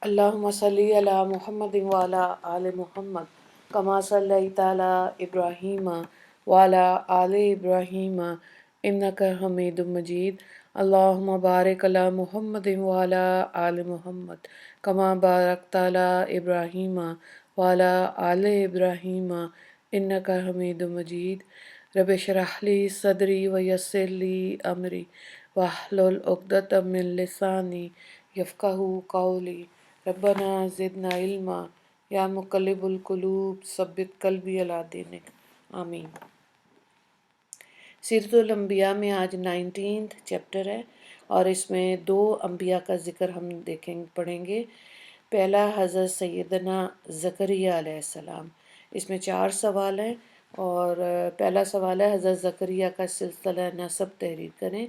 اللہم صلی علی محمد وعلی آل محمد کما صلیت علی ابراہیم وعلی آل ابراہیم انک حمید مجید۔ اللہم بارک علی محمد وعلی آل محمد کما بارکت علی ابراہیم وعلی آل ابراہیم انک حمید مجید۔ رب اشرح لی صدری ویسر لی امری واحلل عقدۃ من لسانی یفقہوا قولی۔ ربنا زدنا علما یا مقلب القلوب ثبت قلبی علی دینک، آمین۔ سیرت الانبیاء میں آج 19 چیپٹر ہے اور اس میں 2 انبیاء کا ذکر ہم پڑھیں گے۔ پہلا حضرت سیدنا زکریا علیہ السلام، اس میں 4 سوال ہیں اور پہلا سوال ہے حضرت زکریا کا سلسلہ نسب تحریر کریں۔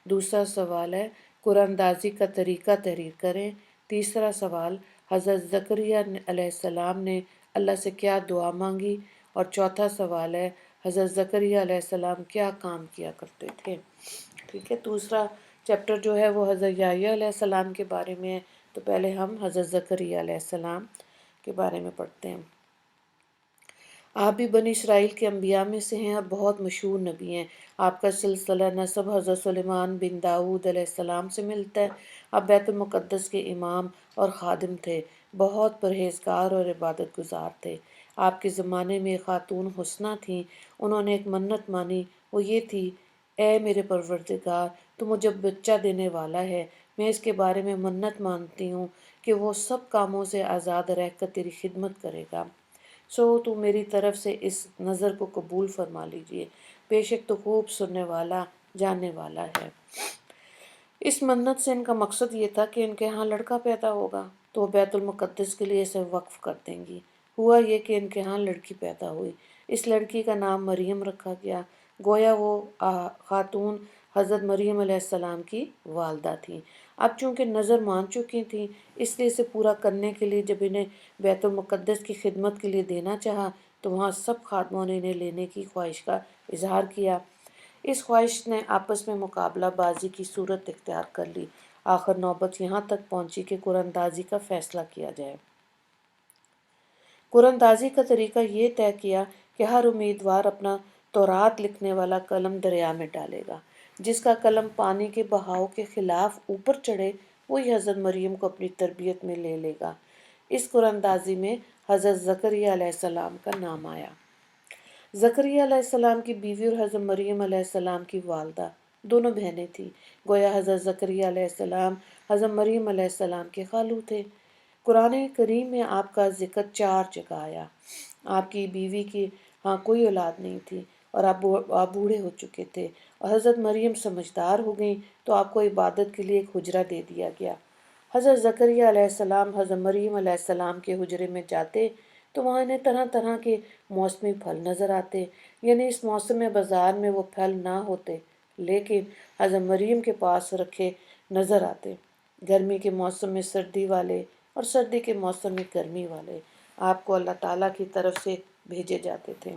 دوسرا سوال ہے قرآن اندازی کا طریقہ تحریر کریں۔ تیسرا سوال حضرت زکریا علیہ السلام نے اللہ سے کیا دعا مانگی، اور چوتھا سوال ہے حضرت زکریا علیہ السلام کیا کام کیا کرتے تھے۔ ٹھیک ہے، دوسرا چیپٹر جو ہے وہ حضرت یحییٰ علیہ السلام کے بارے میں ہے، تو پہلے ہم حضرت زکریا علیہ السلام کے بارے میں پڑھتے ہیں۔ آپ بھی بنی اسرائیل کے انبیاء میں سے ہیں اور بہت مشہور نبی ہیں۔ آپ کا سلسلہ نسب حضرت سلیمان بن داؤد علیہ السلام سے ملتا ہے۔ آپ بیت المقدس کے امام اور خادم تھے، بہت پرہیزگار اور عبادت گزار تھے۔ آپ کے زمانے میں ایک خاتون حسنہ تھیں، انہوں نے ایک منت مانی، وہ یہ تھی: اے میرے پروردگار، تو مجھے بچہ دینے والا ہے، میں اس کے بارے میں منت مانتی ہوں کہ وہ سب کاموں سے آزاد رہ کر تیری خدمت کرے گا، سو تو میری طرف سے اس نظر کو قبول فرما لیجئے، بے شک تو خوب سننے والا جاننے والا ہے۔ اس منت سے ان کا مقصد یہ تھا کہ ان کے ہاں لڑکا پیدا ہوگا تو وہ بیت المقدس کے لیے اسے وقف کر دیں گی۔ ہوا یہ کہ ان کے ہاں لڑکی پیدا ہوئی، اس لڑکی کا نام مریم رکھا گیا، گویا وہ خاتون حضرت مریم علیہ السلام کی والدہ تھیں۔ اب چونکہ نظر مان چکی تھیں، اس لیے اسے پورا کرنے کے لیے جب انہیں بیت المقدس کی خدمت کے لیے دینا چاہا تو وہاں سب خادموں نے انہیں لینے کی خواہش کا اظہار کیا۔ اس خواہش نے آپس میں مقابلہ بازی کی صورت اختیار کر لی۔ آخر نوبت یہاں تک پہنچی کہ قرآن اندازی کا فیصلہ کیا جائے۔ قرآن اندازی کا طریقہ یہ طے کیا کہ ہر امیدوار اپنا تورات لکھنے والا قلم دریا میں ڈالے گا، جس کا قلم پانی کے بہاؤ کے خلاف اوپر چڑھے وہی حضرت مریم کو اپنی تربیت میں لے لے گا۔ اس قرآن اندازی میں حضرت زکریا علیہ السلام کا نام آیا۔ زکریا علیہ السلام کی بیوی اور حضرت مریم علیہ السلام کی والدہ دونوں بہنیں تھیں، گویا حضرت زکریا علیہ السلام حضرت مریم علیہ السلام کے خالو تھے۔ قرآن کریم میں آپ کا ذکر 4 جگہ آیا۔ آپ کی بیوی کی ہاں کوئی اولاد نہیں تھی اور آپ بوڑھے ہو چکے تھے، اور حضرت مریم سمجھدار ہو گئیں تو آپ کو عبادت کے لیے ایک حجرہ دے دیا گیا۔ حضرت زکریا علیہ السلام حضرت مریم علیہ السلام کے حجرے میں جاتے تو وہاں انہیں طرح طرح کے موسمی پھل نظر آتے، یعنی اس موسم میں بازار میں وہ پھل نہ ہوتے لیکن حضرت مریم کے پاس رکھے نظر آتے۔ گرمی کے موسم میں سردی والے اور سردی کے موسم میں گرمی والے آپ کو اللہ تعالیٰ کی طرف سے بھیجے جاتے تھے۔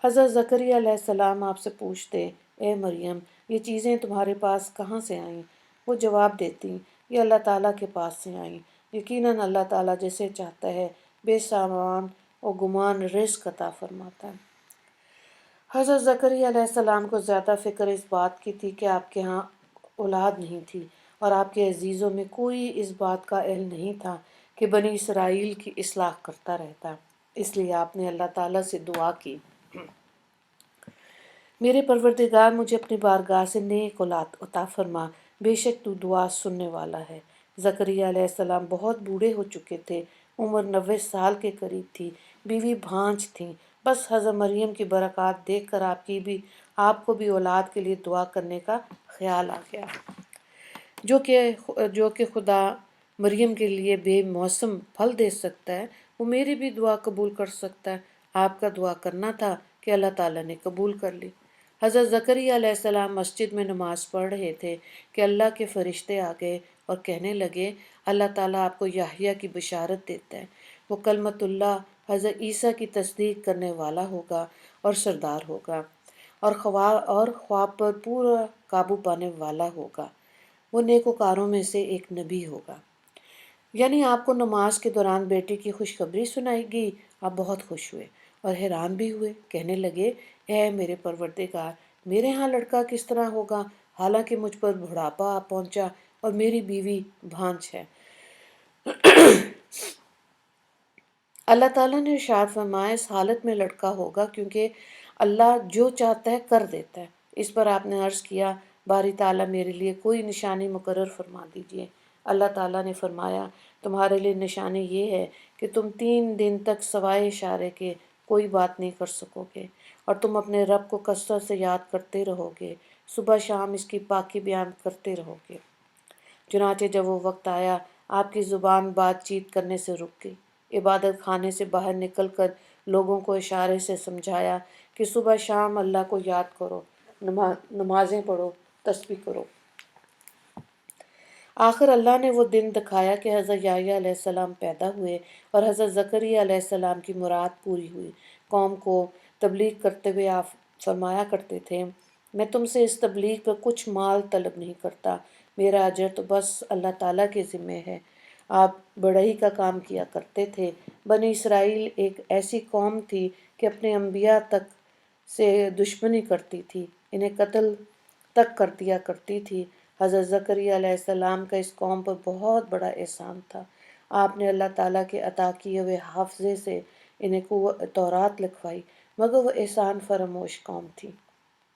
حضرت زکریا علیہ السلام آپ سے پوچھتے: اے مریم، یہ چیزیں تمہارے پاس کہاں سے آئیں؟ وہ جواب دیتی: یہ اللہ تعالیٰ کے پاس سے آئیں، یقیناً اللہ تعالیٰ جسے چاہتا ہے بے سامان و گمان رزق عطا فرماتا ہے۔ حضرت زکریا علیہ السلام کو زیادہ فکر اس بات کی تھی کہ آپ کے ہاں اولاد نہیں تھی، اور آپ کے عزیزوں میں کوئی اس بات کا اہل نہیں تھا کہ بنی اسرائیل کی اصلاح کرتا رہتا، اس لیے آپ نے اللہ تعالیٰ سے دعا کی: میرے پروردگار، مجھے اپنی بارگاہ سے نیک اولاد عطا فرما، بے شک تو دعا سننے والا ہے۔ زکریا علیہ السلام بہت بوڑھے ہو چکے تھے، عمر 90 سال کے قریب تھی، بیوی بھانج تھیں۔ بس حضرت مریم کی برکات دیکھ کر آپ کو بھی اولاد کے لیے دعا کرنے کا خیال آ گیا۔ جو کہ خدا مریم کے لیے بے موسم پھل دے سکتا ہے، وہ میری بھی دعا قبول کر سکتا ہے۔ آپ کا دعا کرنا تھا کہ اللہ تعالیٰ نے قبول کر لی۔ حضرت زکریا علیہ السلام مسجد میں نماز پڑھ رہے تھے کہ اللہ کے فرشتے آ گئے اور کہنے لگے: اللہ تعالیٰ آپ کو یحییٰ کی بشارت دیتا ہے، وہ کلمت اللہ حضرت عیسیٰ کی تصدیق کرنے والا ہوگا اور سردار ہوگا، اور خواب پر پورا قابو پانے والا ہوگا، وہ نیکوکاروں میں سے ایک نبی ہوگا۔ یعنی آپ کو نماز کے دوران بیٹی کی خوشخبری سنائی گئی، آپ بہت خوش ہوئے اور حیران بھی ہوئے، کہنے لگے اے میرے پروردگار، میرے ہاں لڑکا کس طرح ہوگا، حالانکہ مجھ پر بڑھاپا آ پہنچا اور میری بیوی بھانج ہے۔ اللہ تعالیٰ نے ارشاد فرمایا اس حالت میں لڑکا ہوگا کیونکہ اللہ جو چاہتا ہے کر دیتا ہے۔ اس پر آپ نے عرض کیا باری تعالیٰ میرے لیے کوئی نشانی مقرر فرما دیجئے۔ اللہ تعالیٰ نے فرمایا تمہارے لیے نشانی یہ ہے کہ تم 3 دن تک سوائے اشارے کے کوئی بات نہیں کر سکو گے اور تم اپنے رب کو کثرت سے یاد کرتے رہو گے، صبح شام اس کی پاکی بیان کرتے رہو گے۔ چنانچہ جب وہ وقت آیا آپ کی زبان بات چیت کرنے سے رک گئی، عبادت خانے سے باہر نکل کر لوگوں کو اشارے سے سمجھایا کہ صبح شام اللہ کو یاد کرو، نمازیں پڑھو، تسبیح کرو۔ آخر اللہ نے وہ دن دکھایا کہ حضرت یحییٰ علیہ السلام پیدا ہوئے اور حضرت زکریا علیہ السلام کی مراد پوری ہوئی۔ قوم کو تبلیغ کرتے ہوئے آپ فرمایا کرتے تھے میں تم سے اس تبلیغ پر کچھ مال طلب نہیں کرتا، میرا اجر تو بس اللہ تعالیٰ کے ذمے ہے۔ آپ بڑھئی کا کام کیا کرتے تھے۔ بنی اسرائیل ایک ایسی قوم تھی کہ اپنے انبیاء تک سے دشمنی کرتی تھی، انہیں قتل تک کر دیا کرتی تھی۔ حضرت زکریا علیہ السلام کا اس قوم پر بہت بڑا احسان تھا۔ آپ نے اللہ تعالیٰ کے عطا کیے ہوئے حافظے سے انہیں تورات لکھوائی، مگر وہ احسان فراموش قوم تھی۔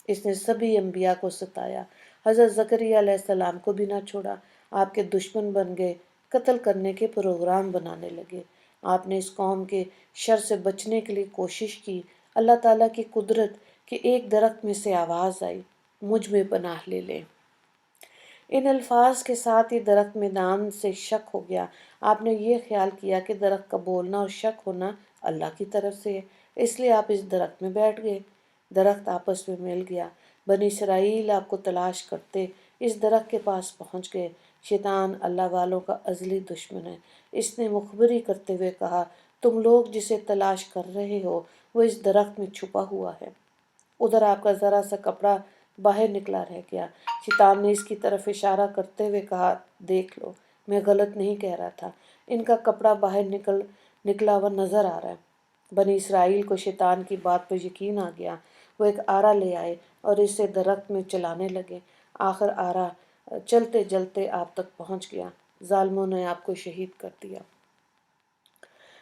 اس نے سبھی انبیاء کو ستایا، حضرت زکریا علیہ السلام کو بھی نہ چھوڑا۔ آپ کے دشمن بن گئے، قتل کرنے کے پروگرام بنانے لگے۔ آپ نے اس قوم کے شر سے بچنے کے لیے کوشش کی۔ اللہ تعالیٰ کی قدرت کہ ایک درخت میں سے آواز آئی مجھ میں پناہ لے لیں۔ ان الفاظ کے ساتھ ہی درخت میں دان سے شک ہو گیا۔ آپ نے یہ خیال کیا کہ درخت کا بولنا اور شک ہونا اللہ کی طرف سے ہے، اس لیے آپ اس درخت میں بیٹھ گئے۔ درخت آپس میں مل گیا۔ بنی اسرائیل آپ کو تلاش کرتے اس درخت کے پاس پہنچ گئے۔ شیطان اللہ والوں کا ازلی دشمن ہے۔ اس نے مخبری کرتے ہوئے کہا تم لوگ جسے تلاش کر رہے ہو وہ اس درخت میں چھپا ہوا ہے۔ ادھر آپ کا ذرا سا کپڑا باہر نکلا رہ گیا۔ شیطان نے اس کی طرف اشارہ کرتے ہوئے کہا دیکھ لو میں غلط نہیں کہہ رہا تھا، ان کا کپڑا باہر نکلا ہوا نظر آ رہا ہے۔ بنی اسرائیل کو شیطان کی بات پر یقین آ گیا۔ وہ ایک آرا لے آئے اور اسے درخت میں چلانے لگے۔ آخر آرا چلتے چلتے آپ تک پہنچ گیا۔ ظالموں نے آپ کو شہید کر دیا۔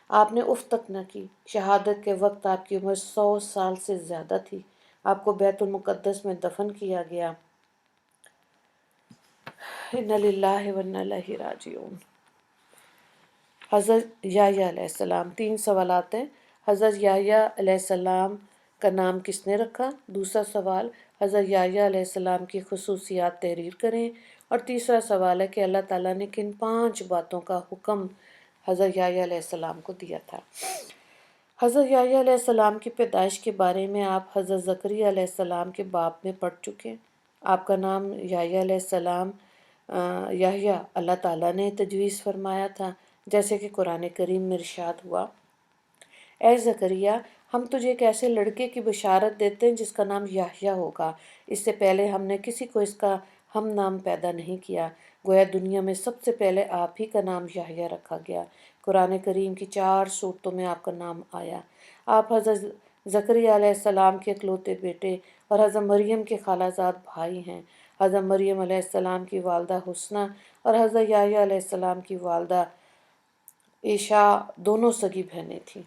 آپ نے اف تک نہ کی۔ شہادت کے وقت آپ کی عمر 100 سال سے زیادہ تھی۔ آپ کو بیت المقدس میں دفن کیا گیا۔ اِنَّا لِلَّهِ وَإِنَّا إِلَيْهِ راجعون۔ حضرت یحییٰ علیہ السلام، 3 سوالات ہیں۔ حضرت یحییٰ علیہ السلام کا نام کس نے رکھا؟ دوسرا سوال حضرت یحییٰ علیہ السلام کی خصوصیات تحریر کریں۔ اور تیسرا سوال ہے کہ اللہ تعالیٰ نے کن 5 باتوں کا حکم حضرت یحییٰ علیہ السلام کو دیا تھا۔ حضرت یحییٰ علیہ السلام کی پیدائش کے بارے میں آپ حضرت زکریا علیہ السلام کے باب میں پڑھ چکے ہیں۔ آپ کا نام یحییٰ علیہ السلام یحییٰ اللہ تعالیٰ نے تجویز فرمایا تھا، جیسے کہ قرآن کریم میں ارشاد ہوا اے زکریا ہم تجھے ایک ایسے لڑکے کی بشارت دیتے ہیں جس کا نام یحییٰ ہوگا۔ اس سے پہلے ہم نے کسی کو اس کا ہم نام پیدا نہیں کیا، گویا دنیا میں سب سے پہلے آپ ہی کا نام یحییٰ رکھا گیا۔ قرآن کریم کی 4 صورتوں میں آپ کا نام آیا۔ آپ حضرت زکریا علیہ السلام کے اکلوتے بیٹے اور حضرت مریم کے خالہ زاد بھائی ہیں۔ حضرت مریم علیہ السلام کی والدہ حسنہ اور حضرت یحییٰ علیہ السلام کی والدہ عیشا دونوں سگی بہنیں تھیں۔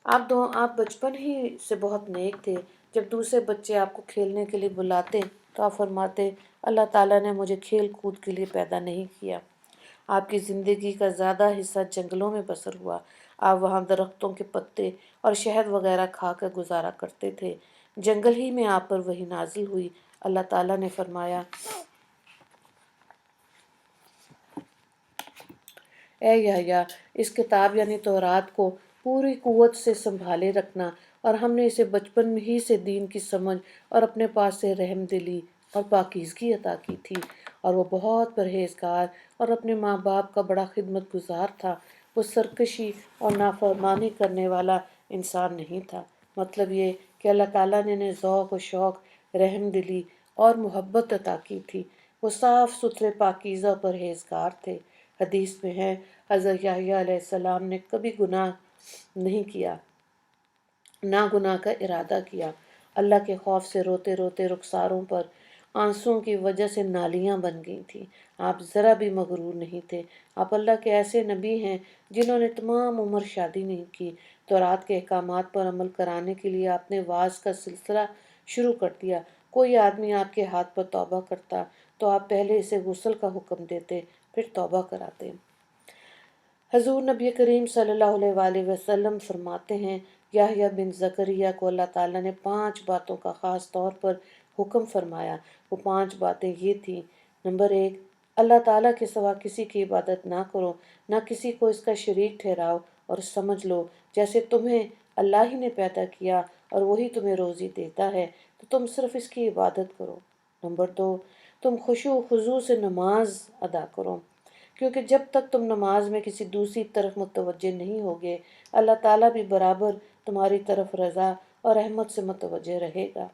آپ بچپن ہی سے بہت نیک تھے۔ جب دوسرے بچے آپ کو کھیلنے کے لیے بلاتے تو آپ فرماتے اللہ تعالیٰ نے مجھے کھیل کود کے لیے پیدا نہیں کیا۔ آپ کی زندگی کا زیادہ حصہ جنگلوں میں بسر ہوا۔ آپ وہاں درختوں کے پتے اور شہد وغیرہ کھا کر گزارا کرتے تھے۔ جنگل ہی میں آپ پر وحی نازل ہوئی۔ اللہ تعالیٰ نے فرمایا اے یحییٰ اس کتاب یعنی تورات کو پوری قوت سے سنبھالے رکھنا، اور ہم نے اسے بچپن ہی سے دین کی سمجھ اور اپنے پاس سے رحم دلی اور پاکیزگی عطا کی تھی، اور وہ بہت پرہیزگار اور اپنے ماں باپ کا بڑا خدمت گزار تھا۔ وہ سرکشی اور نافرمانی کرنے والا انسان نہیں تھا۔ مطلب یہ کہ اللہ تعالیٰ نے انہیں ذوق و شوق، رحم دلی اور محبت عطا کی تھی۔ وہ صاف ستھرے، پاکیزہ اور پرہیزگار تھے۔ حدیث میں ہے حضرت یحییٰ علیہ السلام نے کبھی گناہ نہیں کیا، نہ گناہ کا ارادہ کیا۔ اللہ کے خوف سے روتے روتے رخساروں پر آنسوؤں کی وجہ سے نالیاں بن گئی تھیں۔ آپ ذرا بھی مغرور نہیں تھے۔ آپ اللہ کے ایسے نبی ہیں جنہوں نے تمام عمر شادی نہیں کی۔ تورات کے احکامات پر عمل کرانے کے لیے آپ نے وعظ کا سلسلہ شروع کر دیا۔ کوئی آدمی آپ کے ہاتھ پر توبہ کرتا تو آپ پہلے اسے غسل کا حکم دیتے، پھر توبہ کراتے۔ حضور نبی کریم صلی اللہ علیہ وآلہ وسلم فرماتے ہیں یحییٰ بن زکریا کو اللہ تعالیٰ نے 5 باتوں کا خاص طور پر حکم فرمایا۔ وہ 5 باتیں یہ تھیں۔ نمبر 1، اللہ تعالیٰ کے سوا کسی کی عبادت نہ کرو، نہ کسی کو اس کا شریک ٹھہراؤ، اور سمجھ لو جیسے تمہیں اللہ ہی نے پیدا کیا اور وہی تمہیں روزی دیتا ہے تو تم صرف اس کی عبادت کرو۔ نمبر 2، تم خشوع و خضوع سے نماز ادا کرو، کیونکہ جب تک تم نماز میں کسی دوسری طرف متوجہ نہیں ہوگے اللہ تعالیٰ بھی برابر تمہاری طرف رضا اور رحمت سے متوجہ رہے گا۔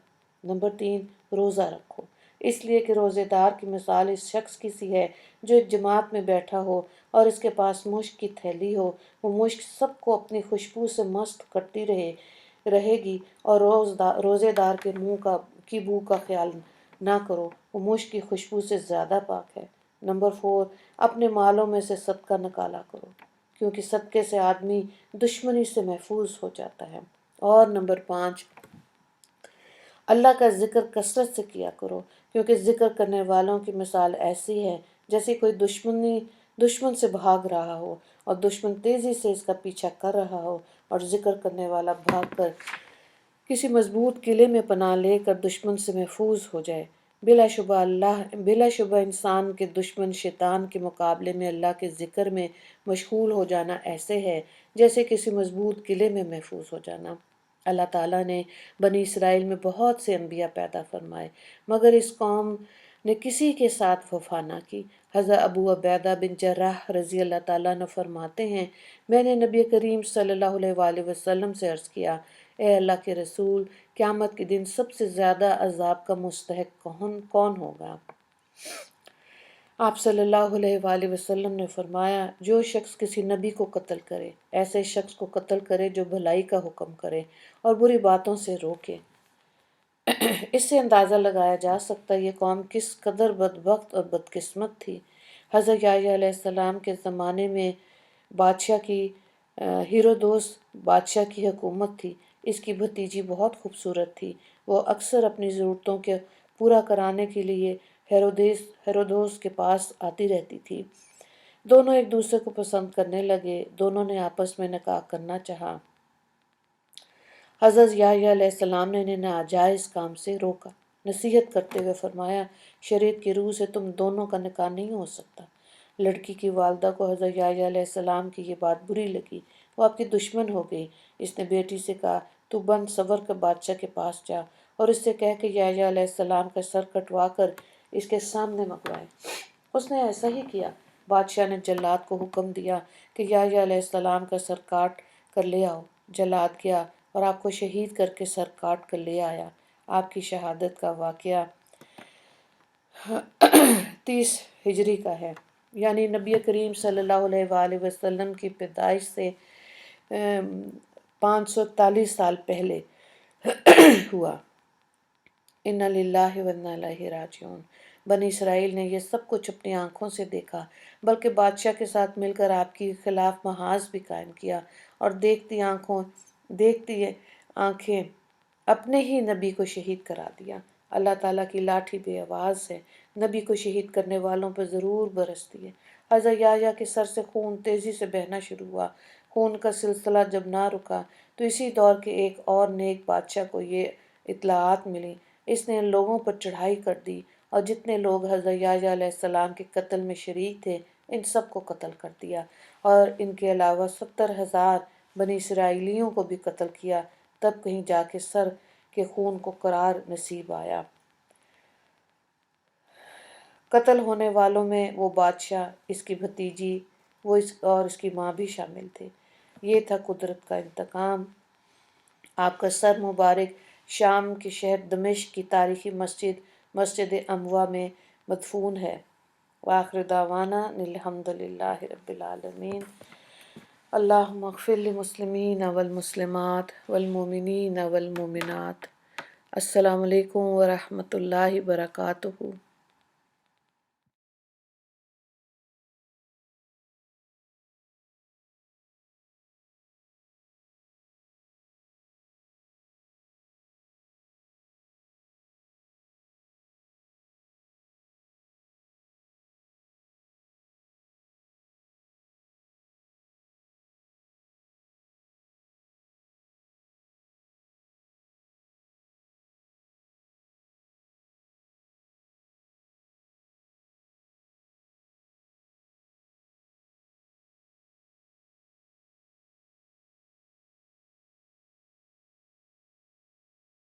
نمبر 3، روزہ رکھو، اس لیے کہ روزے دار کی مثال اس شخص کی سی ہے جو ایک جماعت میں بیٹھا ہو اور اس کے پاس مشک کی تھیلی ہو۔ وہ مشک سب کو اپنی خوشبو سے مست کرتی رہے گی، اور روزے دار کے منہ کی بو کا خیال نہ کرو، وہ مشک کی خوشبو سے زیادہ پاک ہے۔ نمبر 4، اپنے مالوں میں سے صدقہ نکالا کرو، کیونکہ صدقے سے آدمی دشمنی سے محفوظ ہو جاتا ہے۔ اور نمبر 5، اللہ کا ذکر کثرت سے کیا کرو، کیونکہ ذکر کرنے والوں کی مثال ایسی ہے جیسے کوئی دشمن سے بھاگ رہا ہو اور دشمن تیزی سے اس کا پیچھا کر رہا ہو، اور ذکر کرنے والا بھاگ کر کسی مضبوط قلعے میں پناہ لے کر دشمن سے محفوظ ہو جائے۔ بلا شبہ انسان کے دشمن شیطان کے مقابلے میں اللہ کے ذکر میں مشغول ہو جانا ایسے ہے جیسے کسی مضبوط قلعے میں محفوظ ہو جانا۔ اللہ تعالیٰ نے بنی اسرائیل میں بہت سے انبیاء پیدا فرمائے، مگر اس قوم نے کسی کے ساتھ وفا نہ کی۔ حضرت ابو عبیدہ بن جراح رضی اللہ تعالیٰ عنہ فرماتے ہیں میں نے نبی کریم صلی اللہ علیہ وآلہ وسلم سے عرض کیا، اے اللہ کے رسول، قیامت کے دن سب سے زیادہ عذاب کا مستحق کون ہوگا؟ آپ صلی اللہ علیہ وآلہ وسلم نے فرمایا، جو شخص کسی نبی کو قتل کرے، ایسے شخص کو قتل کرے جو بھلائی کا حکم کرے اور بری باتوں سے روکے۔ اس سے اندازہ لگایا جا سکتا ہے یہ قوم کس قدر بدبخت اور بدقسمت تھی۔ حضرت یحییٰ علیہ السلام کے زمانے میں ہیرودوس بادشاہ کی حکومت تھی۔ اس کی بھتیجی بہت خوبصورت تھی۔ وہ اکثر اپنی ضرورتوں کے پورا کرانے کے لیے ہیرودوس کے پاس آتی رہتی تھی۔ دونوں ایک دوسرے کو پسند کرنے لگے، دونوں نے آپس میں نکاح کرنا چاہا۔ حضرت یحییٰ علیہ السلام نے انہیں ناجائز کام سے روکا، نصیحت کرتے ہوئے فرمایا، شریعت کی روح سے تم دونوں کا نکاح نہیں ہو سکتا۔ لڑکی کی والدہ کو حضرت یحییٰ علیہ السلام کی یہ بات بری لگی، وہ آپ کی دشمن ہو گئی۔ اس نے بیٹی سے کہا، تو بند صبر کر بادشاہ کے پاس جا اور اس سے کہہ کہ یحییٰ علیہ السلام کا سر کٹوا کر اس کے سامنے منگوائے۔ اس نے ایسا ہی کیا۔ بادشاہ نے جلاد کو حکم دیا کہ یحییٰ علیہ السلام کا سر کاٹ کر لے آؤ۔ جلاد گیا اور آپ کو شہید کر کے سر کاٹ کر لے آیا۔ آپ کی شہادت کا واقعہ 30 ہجری کا ہے، یعنی نبی کریم صلی اللہ علیہ وآلہ وسلم کی پیدائش سے 541 سال پہلے ہوا۔ اِنَّا لِلَّهِ وَإِنَّا إِلَيْهِ راجعون۔ بنی اسرائیل نے یہ سب کچھ اپنی آنکھوں سے دیکھا، بلکہ بادشاہ کے ساتھ مل کر آپ کی خلاف محاذ بھی قائم کیا، اور دیکھتی آنکھیں اپنے ہی نبی کو شہید کرا دیا۔ اللہ تعالیٰ کی لاٹھی بے آواز ہے، نبی کو شہید کرنے والوں پر ضرور برستی ہے۔ حضرت یحییٰ کے سر سے خون تیزی سے بہنا شروع ہوا۔ خون کا سلسلہ جب نہ رکا تو اسی دور کے ایک اور نیک بادشاہ کو یہ اطلاعات ملی۔ اس نے ان لوگوں پر چڑھائی کر دی اور جتنے لوگ حضرت یحییٰ علیہ السلام کے قتل میں شریک تھے ان سب کو قتل کر دیا، اور ان کے علاوہ 70,000 بنی اسرائیلیوں کو بھی قتل کیا۔ تب کہیں جا کے سر کے خون کو قرار نصیب آیا۔ قتل ہونے والوں میں وہ بادشاہ، اس کی بھتیجی اور اس کی ماں بھی شامل تھے۔ یہ تھا قدرت کا انتقام۔ آپ کا سر مبارک شام کے شہر دمشق کی تاریخی مسجد اموا میں مدفون ہے۔ وآخر دعوانا الحمدللہ رب العالمین۔ اللہم اغفر للمسلمین والمسلمات والمؤمنین والمؤمنات۔ السلام علیکم ورحمۃ اللہ وبرکاتہ۔